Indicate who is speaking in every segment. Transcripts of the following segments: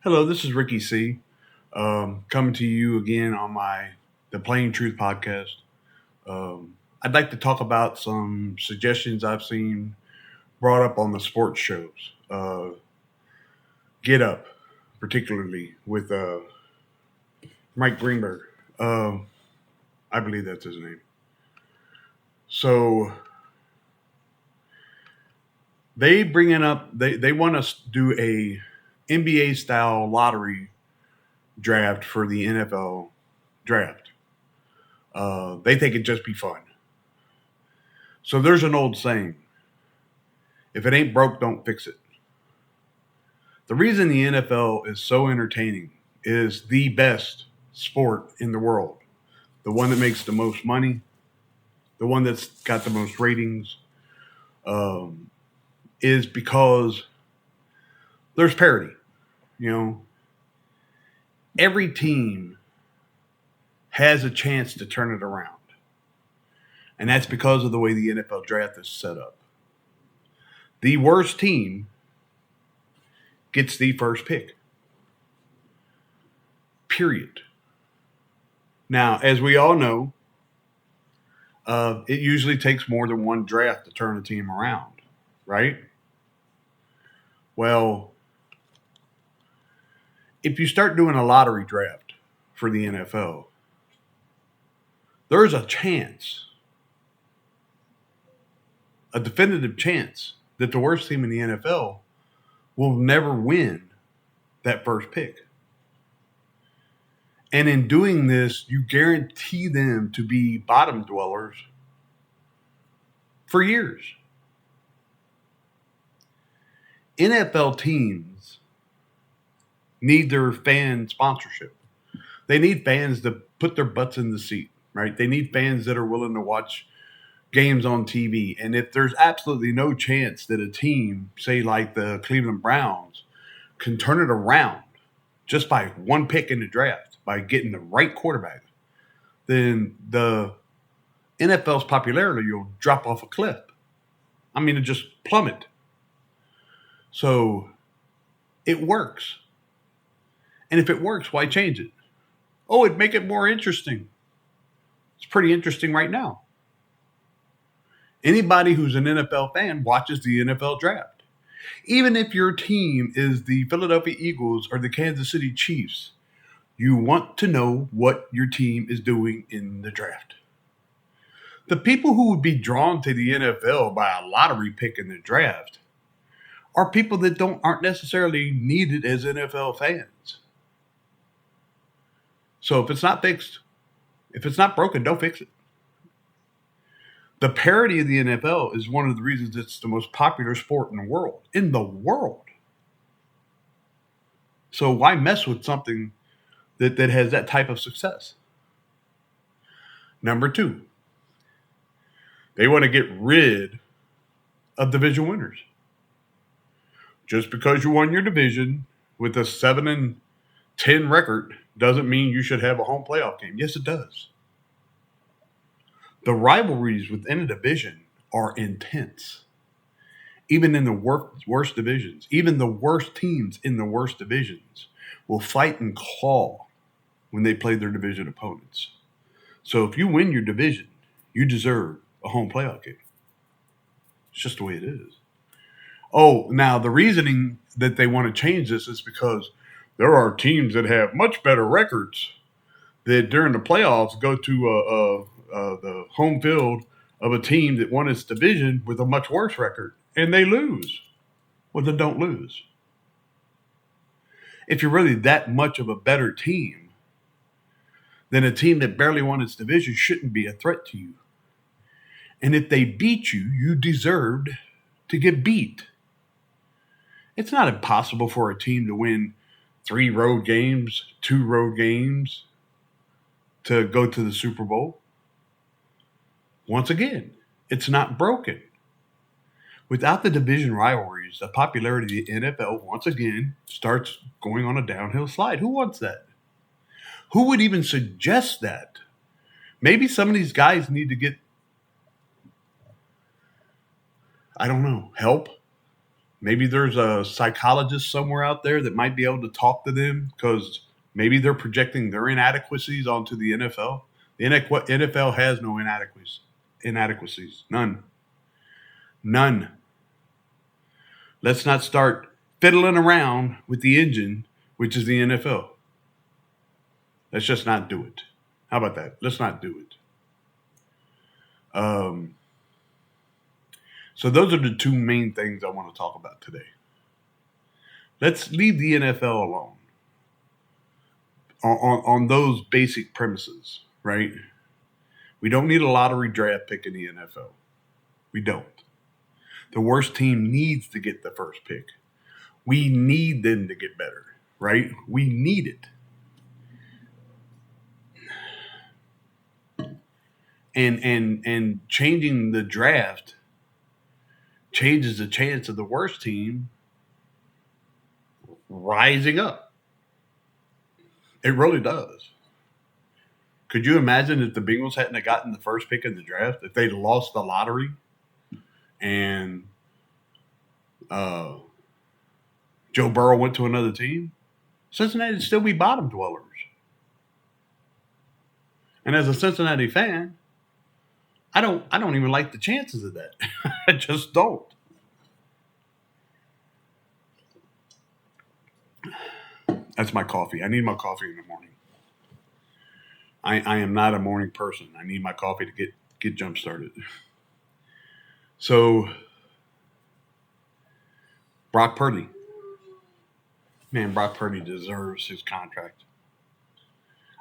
Speaker 1: Hello, this is Ricky C. Coming to you again on the Plain Truth podcast. I'd like to talk about some suggestions I've seen brought up on the sports shows. Get Up, particularly with Mike Greenberg. Uh, I believe that's his name. So they want us to do a NBA style lottery draft for the NFL draft. They think it'd just be fun. So there's an old saying: if it ain't broke, don't fix it. The reason the NFL is so entertaining is the best sport in the world, the one that makes the most money, the one that's got the most ratings, um, is because there's parity. You know, every team has a chance to turn it around. And that's because of the way the NFL draft is set up. The worst team gets the first pick. Period. Now, as we all know, it usually takes more than one draft to turn a team around, right? Well, if you start doing a lottery draft for the NFL, there's a chance, a definitive chance, that the worst team in the NFL will never win that first pick. And in doing this, you guarantee them to be bottom dwellers for years. NFL teams need their fan sponsorship. They need fans to put their butts in the seat, right? They need fans that are willing to watch games on TV. And if there's absolutely no chance that a team, say like the Cleveland Browns, can turn it around just by one pick in the draft, by getting the right quarterback, then the NFL's popularity will drop off a cliff. I mean, it just plummet. So it works. And if it works, why change it? Oh, it'd make it more interesting. It's pretty interesting right now. Anybody who's an NFL fan watches the NFL draft. Even if your team is the Philadelphia Eagles or the Kansas City Chiefs, you want to know what your team is doing in the draft. The people who would be drawn to the NFL by a lottery pick in the draft are people that aren't necessarily needed as NFL fans. So if it's not fixed, if it's not broken, don't fix it. The parity of the NFL is one of the reasons it's the most popular sport in the world. In the world. So why mess with something that has that type of success? Number two, they want to get rid of division winners. Just because you won your division with a 7-10 record doesn't mean you should have a home playoff game. Yes, it does. The rivalries within a division are intense. Even in the worst divisions, even the worst teams in the worst divisions will fight and claw when they play their division opponents. So if you win your division, you deserve a home playoff game. It's just the way it is. Oh, now the reasoning that they want to change this is because there are teams that have much better records that during the playoffs go to the home field of a team that won its division with a much worse record, and they lose. Well, then don't lose. If you're really that much of a better team, then a team that barely won its division shouldn't be a threat to you. And if they beat you, you deserved to get beat. It's not impossible for a team to win 3 road games, 2 road games, to go to the Super Bowl. Once again, it's not broken. Without the division rivalries, the popularity of the NFL once again starts going on a downhill slide. Who wants that? Who would even suggest that? Maybe some of these guys need to get, I don't know, help. Maybe there's a psychologist somewhere out there that might be able to talk to them because maybe they're projecting their inadequacies onto the NFL. The NFL has no inadequacies. None. None. Let's not start fiddling around with the engine, which is the NFL. Let's just not do it. How about that? Let's not do it. So those are the two main things I want to talk about today. Let's leave the NFL alone on those basic premises, right? We don't need a lottery draft pick in the NFL. We don't. The worst team needs to get the first pick. We need them to get better, right? We need it. And changing the draft changes the chance of the worst team rising up. It really does. Could you imagine if the Bengals hadn't gotten the first pick in the draft, if they'd lost the lottery and Joe Burrow went to another team? Cincinnati'd still be bottom dwellers. And as a Cincinnati fan, I don't even like the chances of that. I just don't. That's my coffee. I need my coffee in the morning. I am not a morning person. I need my coffee to get jump started. So, Brock Purdy. Man, Brock Purdy deserves his contract.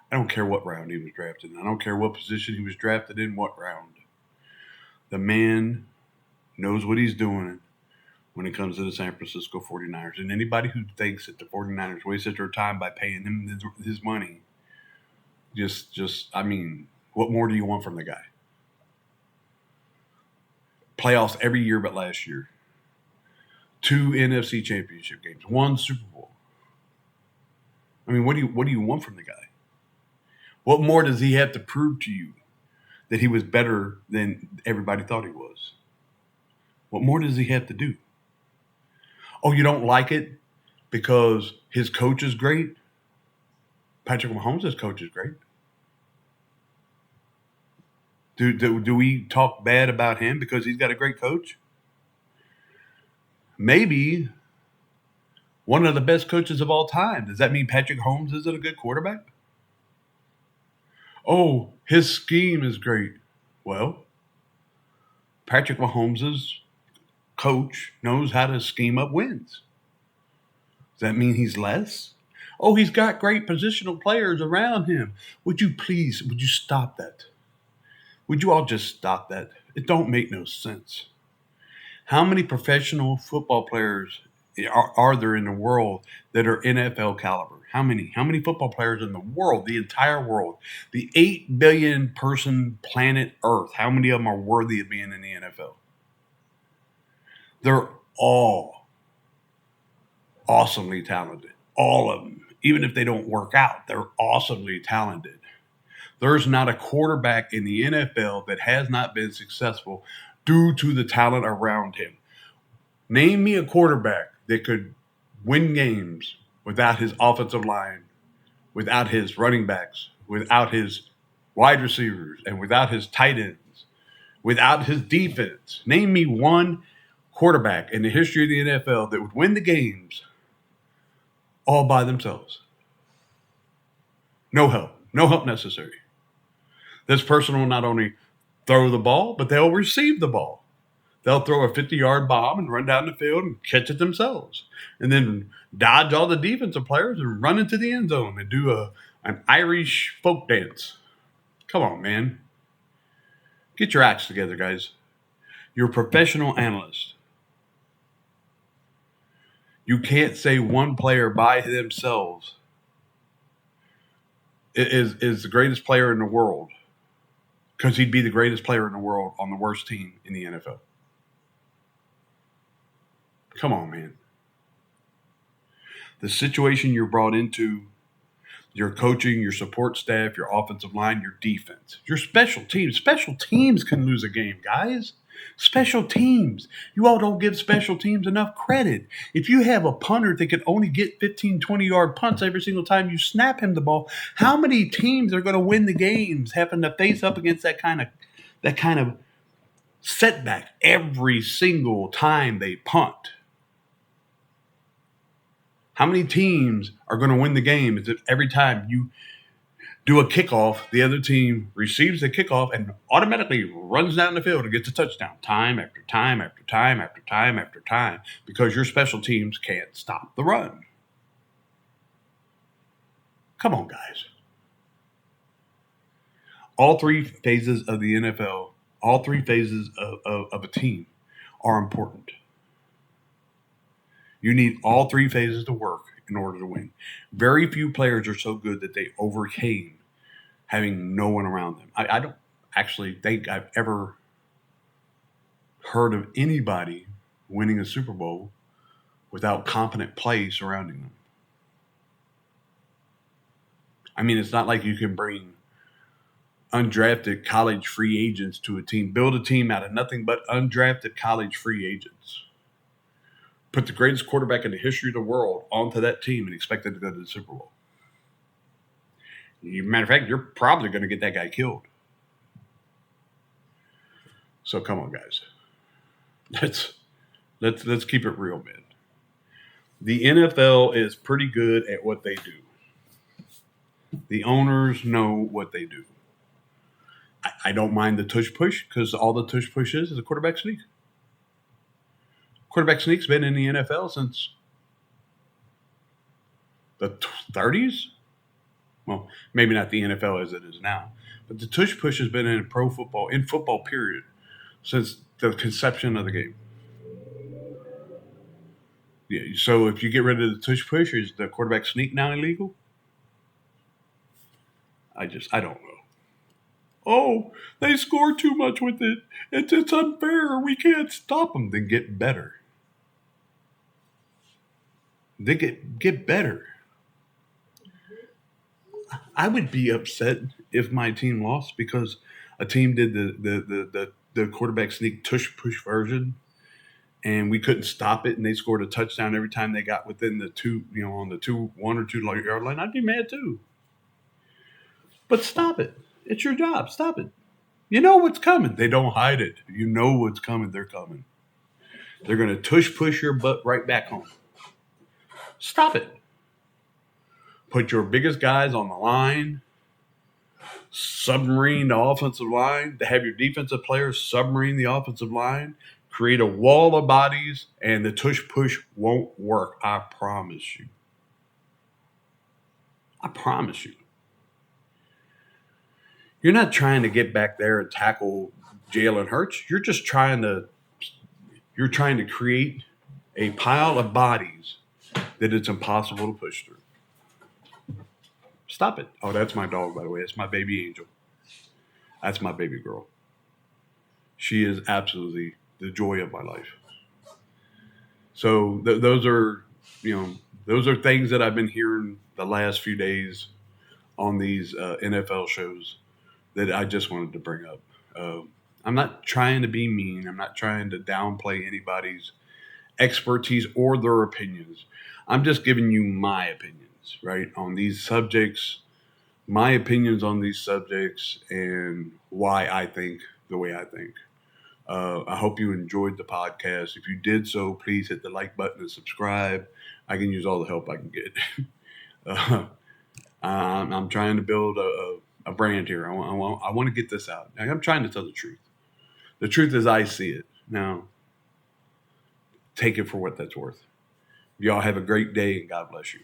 Speaker 1: I don't care what round he was drafted in. I don't care what position he was drafted in, what round. The man knows what he's doing when it comes to the San Francisco 49ers. And anybody who thinks that the 49ers wasted their time by paying him his money, I mean, what more do you want from the guy? Playoffs every year but last year. 2 NFC championship games. 1 Super Bowl. I mean, what do you want from the guy? What more does he have to prove to you that he was better than everybody thought he was? What more does he have to do? Oh, you don't like it because his coach is great? Patrick Mahomes' coach is great. Do we talk bad about him because he's got a great coach? Maybe one of the best coaches of all time. Does that mean Patrick Mahomes isn't a good quarterback? Oh, his scheme is great. Well, Patrick Mahomes' coach knows how to scheme up wins. Does that mean he's less? Oh, he's got great positional players around him. Would you stop that? Would you all just stop that? It don't make no sense. How many professional football players are there in the world that are NFL caliber? How many? How many football players in the world, the entire world, the 8 billion person planet Earth, how many of them are worthy of being in the NFL? They're all awesomely talented. All of them. Even if they don't work out, they're awesomely talented. There's not a quarterback in the NFL that has not been successful due to the talent around him. Name me a quarterback that could win games without his offensive line, without his running backs, without his wide receivers, and without his tight ends, without his defense. Name me one quarterback in the history of the NFL that would win the games all by themselves. No help. No help necessary. This person will not only throw the ball, but they'll receive the ball. They'll throw a 50-yard bomb and run down the field and catch it themselves. And then dodge all the defensive players and run into the end zone and do an Irish folk dance. Come on, man. Get your acts together, guys. You're a professional analyst. You can't say one player by themselves is the greatest player in the world because he'd be the greatest player in the world on the worst team in the NFL. Come on, man. The situation you're brought into, your coaching, your support staff, your offensive line, your defense, your special teams. Special teams can lose a game, guys. Special teams. You all don't give special teams enough credit. If you have a punter that can only get 15, 20-yard punts every single time you snap him the ball, how many teams are going to win the games having to face up against that kind of setback every single time they punt? How many teams are going to win the game if every time you do a kickoff, the other team receives the kickoff and automatically runs down the field and gets a touchdown time after time after time after time after time because your special teams can't stop the run? Come on, guys. All three phases of the NFL, all three phases of a team are important. You need all three phases to work in order to win. Very few players are so good that they overcame having no one around them. I don't actually think I've ever heard of anybody winning a Super Bowl without competent play surrounding them. I mean, it's not like you can bring undrafted college free agents to a team, build a team out of nothing but undrafted college free agents. Put the greatest quarterback in the history of the world onto that team and expect them to go to the Super Bowl. Matter of fact, you're probably going to get that guy killed. So come on, guys. Let's keep it real, man. The NFL is pretty good at what they do. The owners know what they do. I don't mind the tush push because all the tush push is a quarterback sneak. Quarterback sneak's been in the NFL since the 30s. Well, maybe not the NFL as it is now, but the tush push has been in football period, since the conception of the game. Yeah. So if you get rid of the tush push, is the quarterback sneak now illegal? I don't know. Oh, they score too much with it. It's unfair. We can't stop them. Then get better. They get better. I would be upset if my team lost because a team did the quarterback sneak tush push version, and we couldn't stop it, and they scored a touchdown every time they got within the on the 1 or 2 yard line. I'd be mad too. But stop it. It's your job. Stop it. You know what's coming. They don't hide it. You know what's coming. They're coming. They're going to tush push your butt right back home. Stop it. Put your biggest guys on the line. Submarine the offensive line. To have your defensive players submarine the offensive line. Create a wall of bodies, and the tush push won't work. I promise you. I promise you. You're not trying to get back there and tackle Jalen Hurts. You're trying to create a pile of bodies that it's impossible to push through. Stop it. Oh, that's my dog, by the way. That's my baby angel. That's my baby girl. She is absolutely the joy of my life. So those are things that I've been hearing the last few days on these NFL shows that I just wanted to bring up. I'm not trying to be mean. I'm not trying to downplay anybody's expertise or their opinions. I'm just giving you my opinions, right, on these subjects, my opinions on these subjects, and why I think the way I think. I hope you enjoyed the podcast. If you did so, please hit the like button and subscribe. I can use all the help I can get. I'm trying to build a brand here. I want to get this out. I'm trying to tell the truth. The truth is I see it. Now, take it for what that's worth. Y'all have a great day, and God bless you.